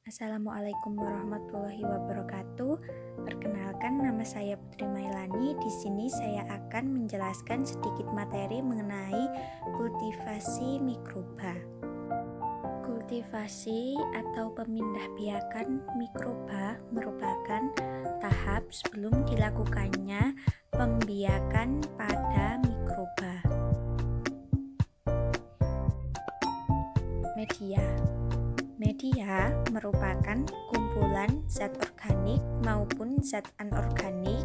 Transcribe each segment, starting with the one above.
Assalamualaikum warahmatullahi wabarakatuh. Perkenalkan, nama saya Putri Mailani. Di sini saya akan menjelaskan sedikit materi mengenai kultivasi mikroba. Kultivasi atau pemindahbiakan mikroba merupakan tahap sebelum dilakukannya pembiakan pada mikroba. Media merupakan kumpulan zat organik maupun zat anorganik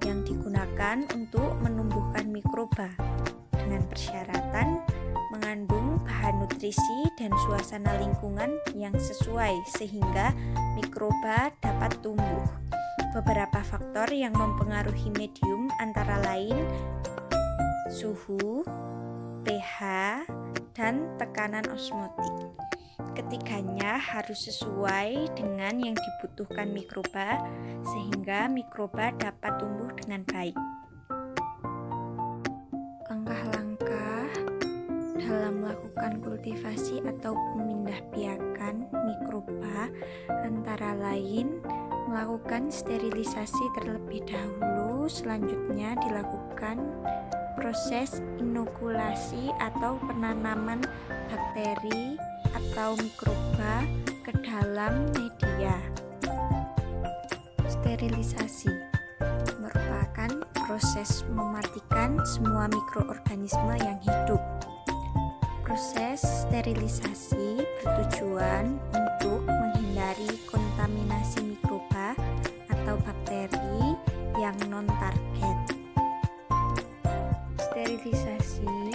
yang digunakan untuk menumbuhkan mikroba dengan persyaratan mengandung bahan nutrisi dan suasana lingkungan yang sesuai sehingga mikroba dapat tumbuh. Beberapa faktor yang mempengaruhi medium antara lain suhu, pH, dan tekanan osmotik. Ketiganya harus sesuai dengan yang dibutuhkan mikroba sehingga mikroba dapat tumbuh dengan baik. Langkah-langkah dalam melakukan kultivasi atau pemindahbiakan mikroba antara lain melakukan sterilisasi terlebih dahulu, selanjutnya dilakukan proses inokulasi atau penanaman bakteri atau mikroba ke dalam media. Sterilisasi merupakan proses mematikan semua mikroorganisme yang hidup. Proses sterilisasi bertujuan untuk menghindari kontaminasi mikroba atau bakteri yang non-target. Sterilisasi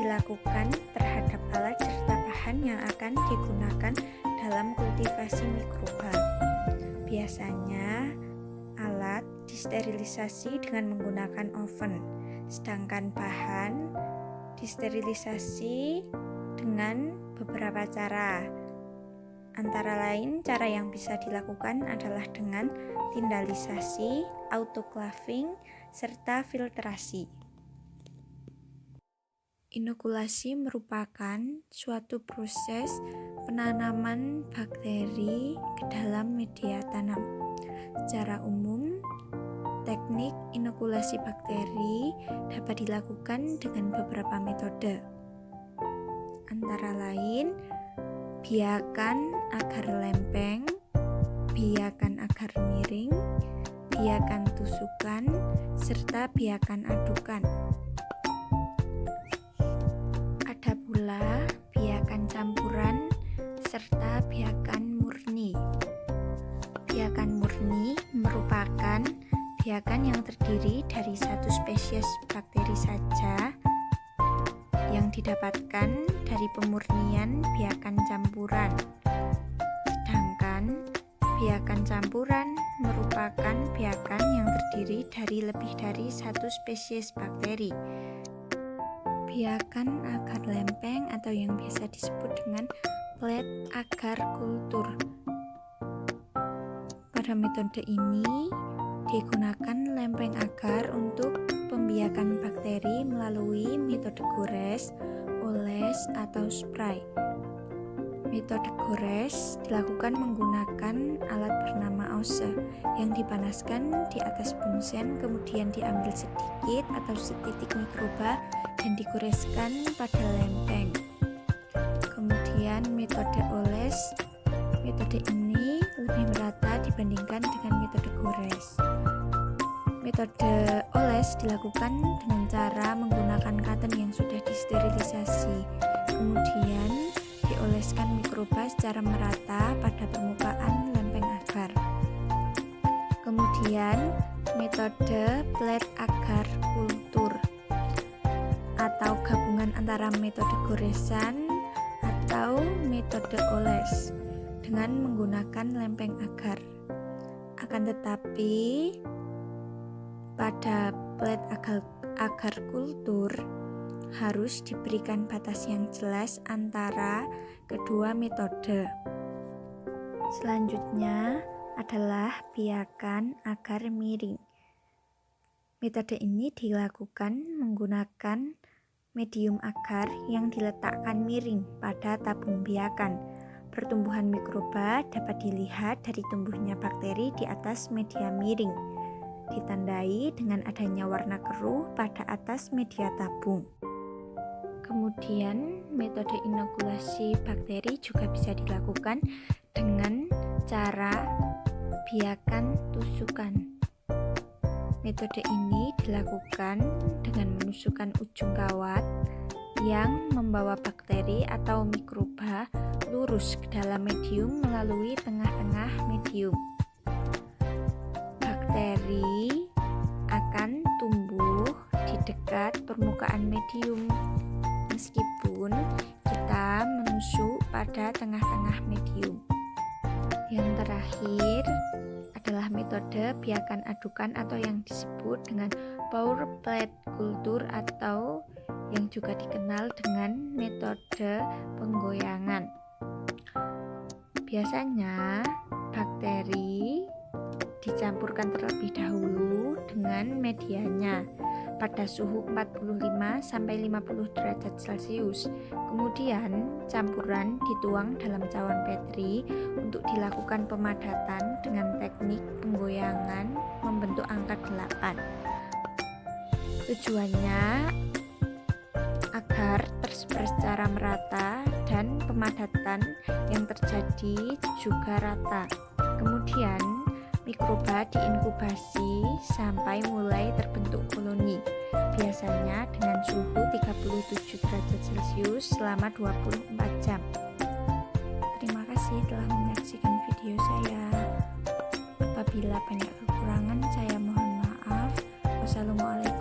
dilakukan terhadap alat serta bahan yang akan digunakan dalam kultivasi mikroba. Biasanya alat disterilisasi dengan menggunakan oven, sedangkan bahan disterilisasi dengan beberapa cara. Antara lain, cara yang bisa dilakukan adalah dengan tindalisasi, autoclaving, serta filtrasi. Inokulasi merupakan suatu proses penanaman bakteri ke dalam media tanam. Secara umum, teknik inokulasi bakteri dapat dilakukan dengan beberapa metode. Antara lain, biakan agar lempeng, biakan agar miring, biakan tusukan, serta biakan adukan. Ada pula biakan campuran serta biakan murni. Biakan murni merupakan biakan yang terdiri dari satu spesies bakteri saja yang didapatkan dari pemurnian biakan campuran. Sedangkan biakan campuran merupakan biakan yang terdiri dari lebih dari satu spesies bakteri. Biakan agar lempeng atau yang biasa disebut dengan plate agar kultur. Pada metode ini digunakan lempeng agar untuk pembiakan bakteri melalui metode gores, oles, atau spray. Metode gores dilakukan menggunakan alat bernama ause yang dipanaskan di atas bunsen, kemudian diambil sedikit atau setitik mikroba dan digoreskan pada lempeng. Kemudian metode oles, metode ini lebih merata dibandingkan dengan metode gores. Metode oles dilakukan dengan cara menggunakan cotton yang sudah disterilisasi, kemudian dioleskan mikroba secara merata pada permukaan lempeng agar. Kemudian metode plate agar kultur atau gabungan antara metode goresan atau metode oles dengan menggunakan lempeng agar. Akan tetapi pada plate agar kultur harus diberikan batas yang jelas antara kedua metode. Selanjutnya adalah biakan agar miring. Metode ini dilakukan menggunakan medium agar yang diletakkan miring pada tabung biakan. Pertumbuhan mikroba dapat dilihat dari tumbuhnya bakteri di atas media miring, ditandai dengan adanya warna keruh pada atas media tabung. Kemudian, metode inokulasi bakteri juga bisa dilakukan dengan cara biakan tusukan. Metode ini dilakukan dengan menusukkan ujung kawat yang membawa bakteri atau mikroba lurus ke dalam medium melalui tengah-tengah medium. Bakteri akan tumbuh di dekat permukaan medium meskipun kita menusuk pada tengah-tengah medium. Yang terakhir adalah metode biakan adukan atau yang disebut dengan pour plate culture atau yang juga dikenal dengan metode penggoyangan. Biasanya bakteri dicampurkan terlebih dahulu dengan medianya pada suhu 45-50 derajat Celcius. Kemudian campuran dituang dalam cawan petri untuk dilakukan pemadatan dengan teknik penggoyangan membentuk angka 8. Tujuannya agar tersebar secara merata dan pemadatan yang terjadi juga rata. Kemudian mikroba diinkubasi sampai mulai terbentuk koloni, biasanya dengan suhu 37 derajat Celcius selama 24 jam. Terima kasih telah menyaksikan video saya. Apabila banyak kekurangan, saya mohon maaf. Wassalamualaikum